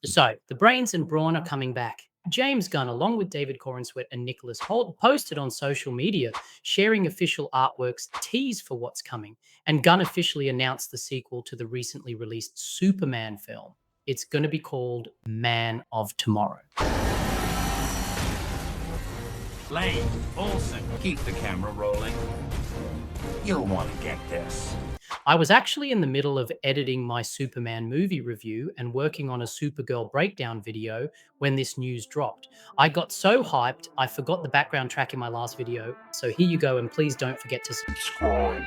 So, the Brains and Brawn are coming back. James Gunn, along with David Corenswet and Nicholas Holt, posted on social media sharing official artworks tease for what's coming. And Gunn officially announced the sequel to the recently released Superman film. It's going to be called Man of Tomorrow. Lane, Olsen, keep the camera rolling. You'll want to get this. I was actually in the middle of editing my Superman movie review and working on a Supergirl breakdown video when this news dropped. I got so hyped, I forgot the background track in my last video. So here you go, and please don't forget to subscribe.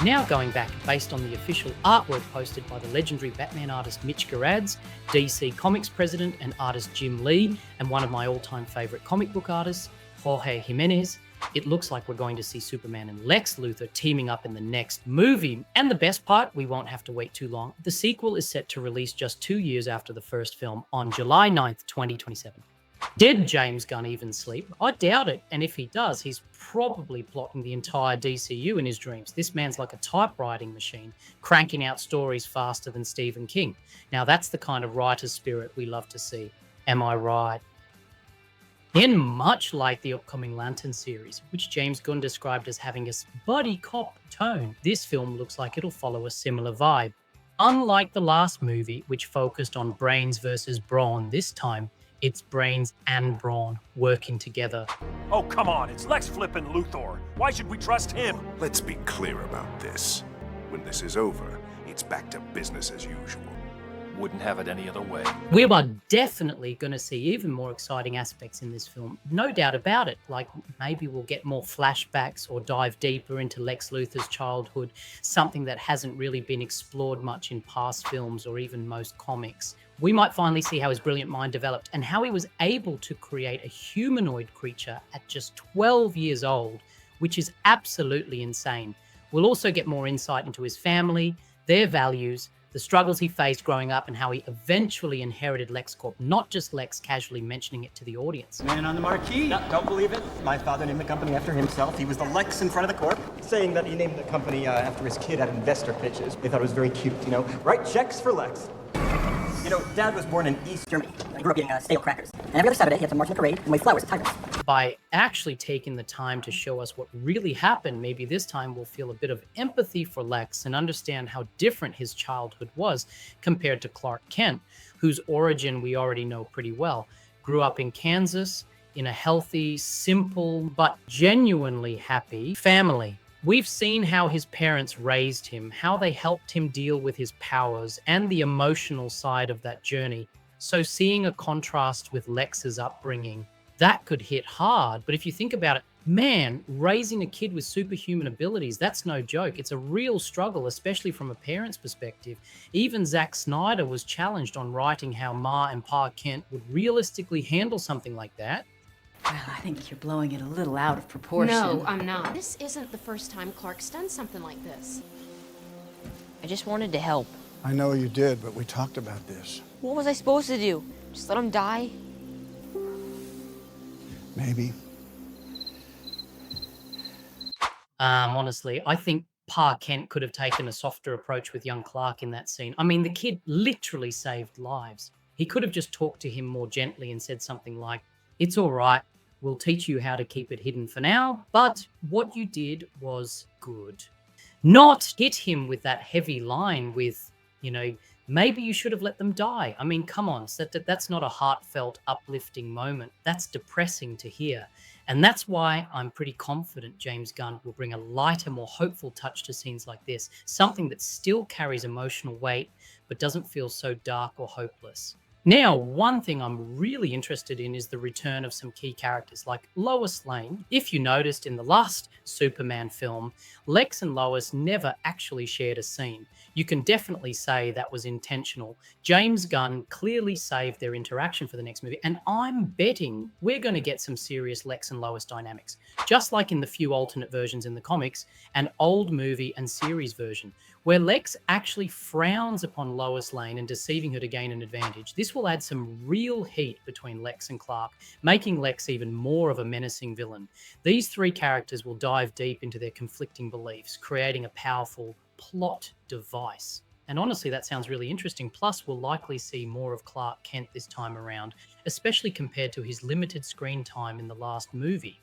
Now going back, based on the official artwork posted by the legendary Batman artist Mitch Gerads, DC Comics president and artist Jim Lee, and one of my all-time favorite comic book artists, Jorge Jimenez, it looks like we're going to see Superman and Lex Luthor teaming up in the next movie. And the best part, we won't have to wait too long. The sequel is set to release just 2 years after the first film on July 9th, 2027. Did James Gunn even sleep? I doubt it. And if he does, he's probably plotting the entire DCU in his dreams. This man's like a typewriting machine, cranking out stories faster than Stephen King. Now, that's the kind of writer's spirit we love to see. Am I right? In much like the upcoming Lantern series, which James Gunn described as having a buddy cop tone, this film looks like it'll follow a similar vibe. Unlike the last movie, which focused on brains versus brawn, this time it's brains and brawn working together. Oh, come on, it's Lex flippin' Luthor. Why should we trust him? Let's be clear about this. When this is over, it's back to business as usual. Wouldn't have it any other way. We are definitely going to see even more exciting aspects in this film. No doubt about it. Like maybe we'll get more flashbacks or dive deeper into Lex Luthor's childhood, something that hasn't really been explored much in past films or even most comics. We might finally see how his brilliant mind developed and how he was able to create a humanoid creature at just 12 years old, which is absolutely insane. We'll also get more insight into his family, their values, the struggles he faced growing up, and how he eventually inherited LexCorp, not just Lex casually mentioning it to the audience. Man on the marquee. No, don't believe it. My father named the company after himself. He was the Lex in front of the corp, saying that he named the company after his kid at investor pitches. They thought it was very cute, you know. Write checks for Lex. You know, Dad was born in East Germany. I grew up eating stale crackers. And every other Saturday, he had to march in the parade and wave flowers at tigers. By actually taking the time to show us what really happened, maybe this time we'll feel a bit of empathy for Lex and understand how different his childhood was compared to Clark Kent, whose origin we already know pretty well. Grew up in Kansas in a healthy, simple, but genuinely happy family. We've seen how his parents raised him, how they helped him deal with his powers and the emotional side of that journey. So seeing a contrast with Lex's upbringing, that could hit hard. But if you think about it, man, raising a kid with superhuman abilities, that's no joke. It's a real struggle, especially from a parent's perspective. Even Zack Snyder was challenged on writing how Ma and Pa Kent would realistically handle something like that. Well, I think you're blowing it a little out of proportion. No, I'm not. This isn't the first time Clark's done something like this. I just wanted to help. I know you did, but we talked about this. What was I supposed to do? Just let him die? Maybe. Honestly, I think Pa Kent could have taken a softer approach with young Clark in that scene. I mean, the kid literally saved lives. He could have just talked to him more gently and said something like, "It's all right. We'll teach you how to keep it hidden for now, but what you did was good." Not hit him with that heavy line with, maybe you should have let them die. I mean, come on, that's not a heartfelt, uplifting moment. That's depressing to hear. And that's why I'm pretty confident James Gunn will bring a lighter, more hopeful touch to scenes like this, something that still carries emotional weight, but doesn't feel so dark or hopeless. Now, one thing I'm really interested in is the return of some key characters like Lois Lane. If you noticed in the last Superman film, Lex and Lois never actually shared a scene. You can definitely say that was intentional. James Gunn clearly saved their interaction for the next movie, and I'm betting we're going to get some serious Lex and Lois dynamics, just like in the few alternate versions in the comics, an old movie and series version, where Lex actually frowns upon Lois Lane and deceiving her to gain an advantage. This will add some real heat between Lex and Clark, making Lex even more of a menacing villain. These three characters will dive deep into their conflicting beliefs, creating a powerful plot device. And honestly, that sounds really interesting. Plus, we'll likely see more of Clark Kent this time around, especially compared to his limited screen time in the last movie.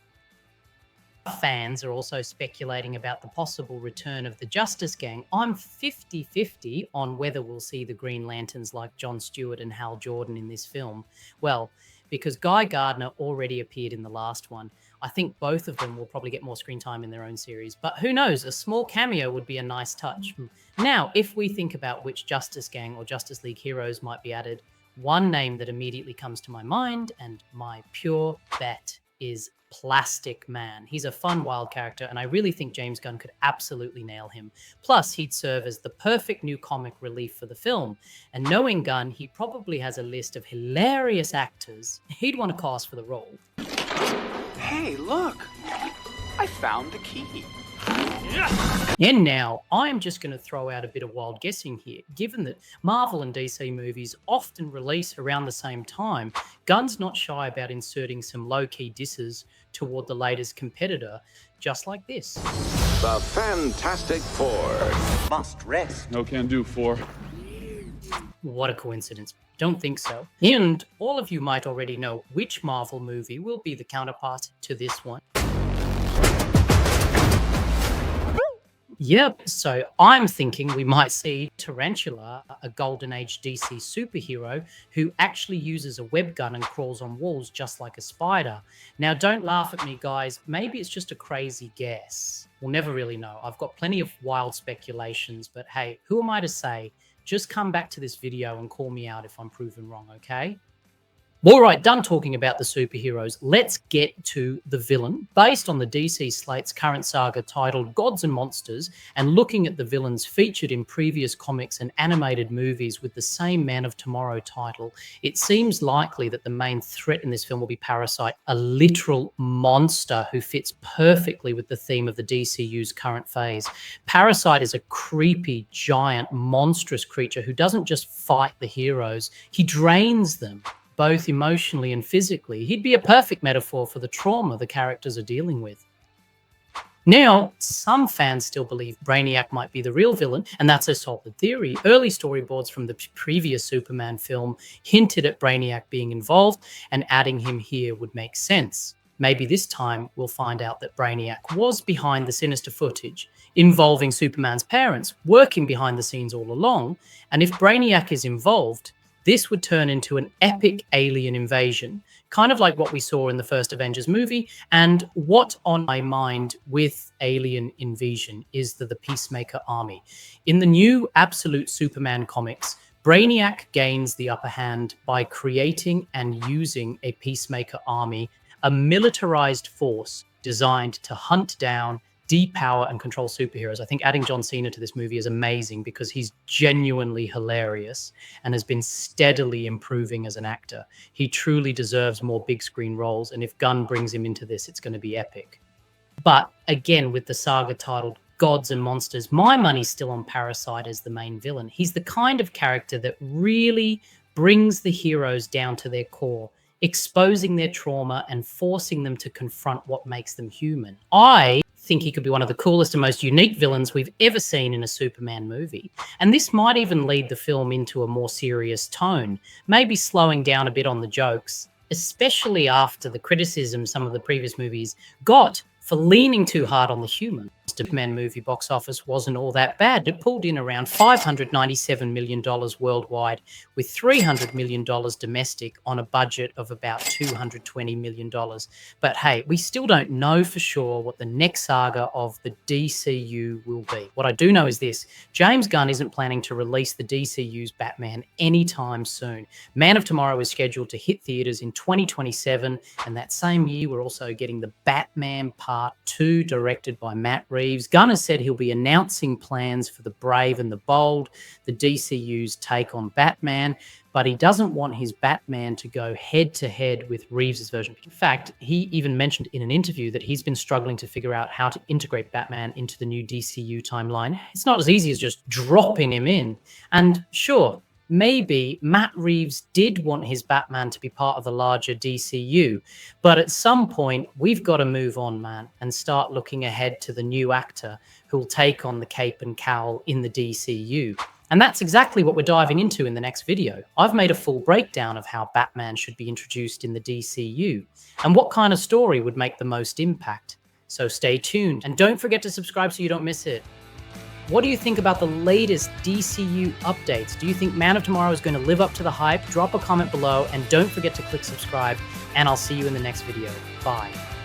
Fans are also speculating about the possible return of the Justice Gang. I'm 50-50 on whether we'll see the Green Lanterns like Jon Stewart and Hal Jordan in this film. Well, because Guy Gardner already appeared in the last one, I think both of them will probably get more screen time in their own series. But who knows? A small cameo would be a nice touch. Now, if we think about which Justice Gang or Justice League heroes might be added, one name that immediately comes to my mind, and my pure bet, is Plastic Man. He's a fun, wild character, and I really think James Gunn could absolutely nail him. Plus, he'd serve as the perfect new comic relief for the film. And knowing Gunn, he probably has a list of hilarious actors he'd want to cast for the role. Hey, look! I found the key. And now, I'm just going to throw out a bit of wild guessing here. Given that Marvel and DC movies often release around the same time, Gunn's not shy about inserting some low-key disses toward the latest competitor, just like this. The Fantastic Four. Must rest. No can do, Four. What a coincidence. Don't think so. And all of you might already know which Marvel movie will be the counterpart to this one. Yep, so I'm thinking we might see Tarantula, a Golden Age DC superhero who actually uses a web gun and crawls on walls just like a spider. Now, don't laugh at me, guys. Maybe it's just a crazy guess. We'll never really know. I've got plenty of wild speculations, but hey, who am I to say? Just come back to this video and call me out if I'm proven wrong, okay? All right, done talking about the superheroes. Let's get to the villain. Based on the DC slate's current saga titled Gods and Monsters, and looking at the villains featured in previous comics and animated movies with the same Man of Tomorrow title, it seems likely that the main threat in this film will be Parasite, a literal monster who fits perfectly with the theme of the DCU's current phase. Parasite is a creepy, giant, monstrous creature who doesn't just fight the heroes, he drains them, both emotionally and physically. He'd be a perfect metaphor for the trauma the characters are dealing with. Now, some fans still believe Brainiac might be the real villain, and that's a solid theory. Early storyboards from the previous Superman film hinted at Brainiac being involved, and adding him here would make sense. Maybe this time we'll find out that Brainiac was behind the sinister footage involving Superman's parents, working behind the scenes all along, and if Brainiac is involved, this would turn into an epic alien invasion, kind of like what we saw in the first Avengers movie. And what on my mind with alien invasion is the Peacemaker army. In the new Absolute Superman comics, Brainiac gains the upper hand by creating and using a Peacemaker army, a militarized force designed to hunt down, depower, and control superheroes. I think adding John Cena to this movie is amazing because he's genuinely hilarious and has been steadily improving as an actor. He truly deserves more big screen roles, and if Gunn brings him into this, it's going to be epic. But again, with the saga titled Gods and Monsters, my money's still on Parasite as the main villain. He's the kind of character that really brings the heroes down to their core, exposing their trauma and forcing them to confront what makes them human. I think he could be one of the coolest and most unique villains we've ever seen in a Superman movie. And this might even lead the film into a more serious tone, maybe slowing down a bit on the jokes, especially after the criticism some of the previous movies got for leaning too hard on the human. The Superman movie box office wasn't all that bad. It pulled in around $597 million worldwide, with $300 million domestic on a budget of about $220 million. But hey, we still don't know for sure what the next saga of the DCU will be. What I do know is this: James Gunn isn't planning to release the DCU's Batman anytime soon. Man of Tomorrow is scheduled to hit theaters in 2027, and that same year we're also getting the Batman Part 2 directed by Matt Reeves. Gunn has said he'll be announcing plans for The Brave and the Bold, the DCU's take on Batman, but he doesn't want his Batman to go head-to-head with Reeves' version. In fact, he even mentioned in an interview that he's been struggling to figure out how to integrate Batman into the new DCU timeline. It's not as easy as just dropping him in. And sure, maybe Matt Reeves did want his Batman to be part of the larger DCU, but at some point, we've got to move on, man, and start looking ahead to the new actor who'll take on the cape and cowl in the DCU. And that's exactly what we're diving into in the next video. I've made a full breakdown of how Batman should be introduced in the DCU and what kind of story would make the most impact. So stay tuned and don't forget to subscribe so you don't miss it. What do you think about the latest DCU updates? Do you think Man of Tomorrow is going to live up to the hype? Drop a comment below and don't forget to click subscribe, and I'll see you in the next video. Bye.